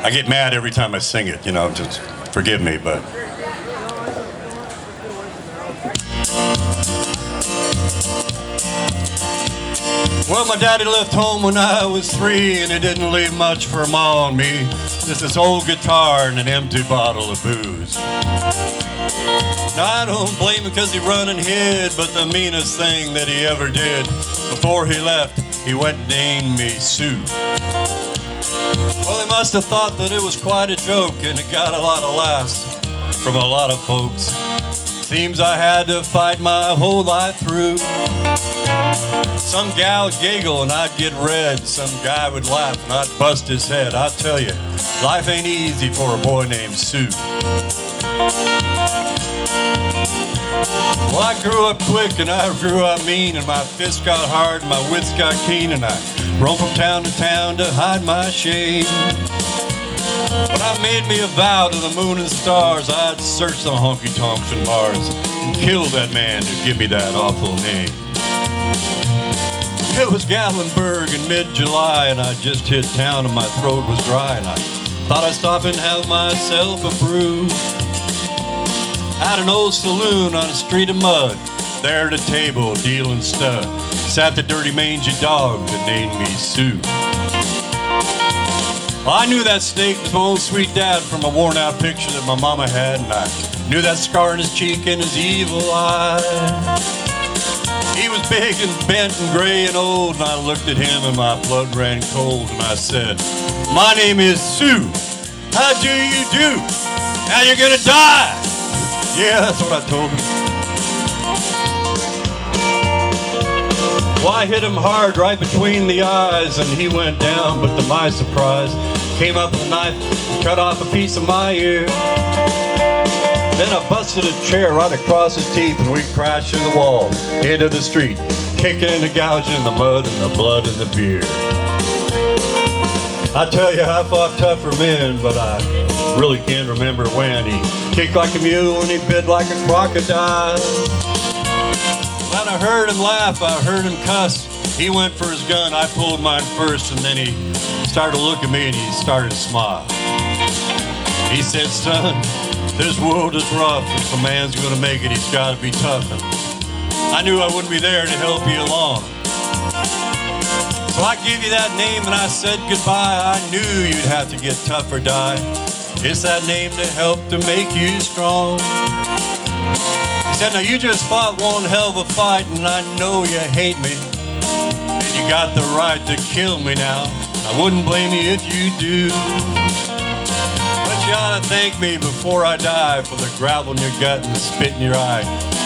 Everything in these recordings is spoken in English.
I get mad every time I sing it, you know, just forgive me, but. Well, my daddy left home when I was 3, and he didn't leave much for Ma and me. Just this old guitar and an empty bottle of booze. Now, I don't blame him because he run and hid, but the meanest thing that he ever did, before he left, he went and named me Sue. Well, he must have thought that it was quite a joke, and it got a lot of laughs from a lot of folks. Seems I had to fight my whole life through. Some gal would giggle and I'd get red. Some guy would laugh and I'd bust his head. I tell you, life ain't easy for a boy named Sue. Well, I grew up quick and I grew up mean, and my fists got hard and my wits got keen, and I roamed from town to town to hide my shame. But I made me a vow to the moon and stars, I'd search the honky-tonks and bars and kill that man to give me that awful name. It was Gatlinburg in mid-July, and I just hit town and my throat was dry, and I thought I'd stop and have myself a brew. At an old saloon on a street of mud, there at a table dealing stud, sat the dirty mangy dog that named me Sue. Well, I knew that snake was my old sweet dad from a worn-out picture that my mama had, and I knew that scar in his cheek and his evil eye. He was big and bent and gray and old, and I looked at him and my blood ran cold, and I said, "My name is Sue. How do you do? Now you're gonna die." Yeah, that's what I told him. Well, I hit him hard right between the eyes, and he went down, but to my surprise, came up with a knife and cut off a piece of my ear. Then I busted a chair right across his teeth, and we crashed through the wall into the street, kicking and gouging the mud and the blood and the beer. I tell you, I fought tougher men, but I really can't remember when. He kicked like a mule and he bit like a crocodile. When I heard him laugh, I heard him cuss. He went for his gun, I pulled mine first, and then he started to look at me and he started to smile. He said, "Son, this world is rough. If a man's gonna make it, he's gotta be tough." And I knew I wouldn't be there to help you along. So I gave you that name and I said goodbye. I knew you'd have to get tough or die. It's that name to help to make you strong. He said, "Now you just fought one hell of a fight, and I know you hate me. And you got the right to kill me now. I wouldn't blame you if you do. But you ought to thank me before I die for the gravel in your gut and the spit in your eye.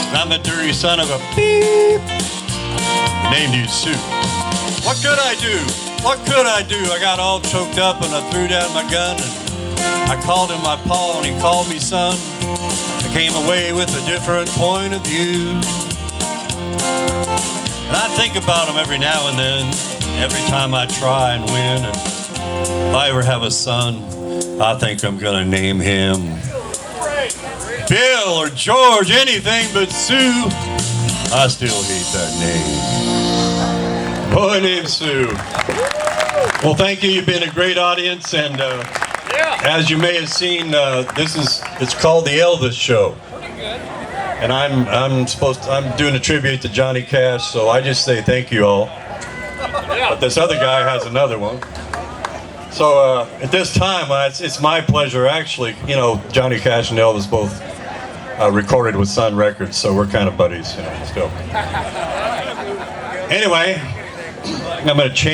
And I'm the dirty son of a beep named you Sue." What could I do? What could I do? I got all choked up and I threw down my gun, and I called him my pa and he called me son. I came away with a different point of view. And I think about him every now and then, every time I try and win. And if I ever have a son, I think I'm gonna name him Bill or George, anything but Sue. I still hate that name. Boy named Sue. Well, thank you. You've been a great audience, and as you may have seen, it's called the Elvis Show. And I'm doing a tribute to Johnny Cash, so I just say thank you all. But this other guy has another one. So at this time, it's my pleasure, actually. You know, Johnny Cash and Elvis both recorded with Sun Records, so we're kind of buddies, you know, still. Anyway, I'm going to change.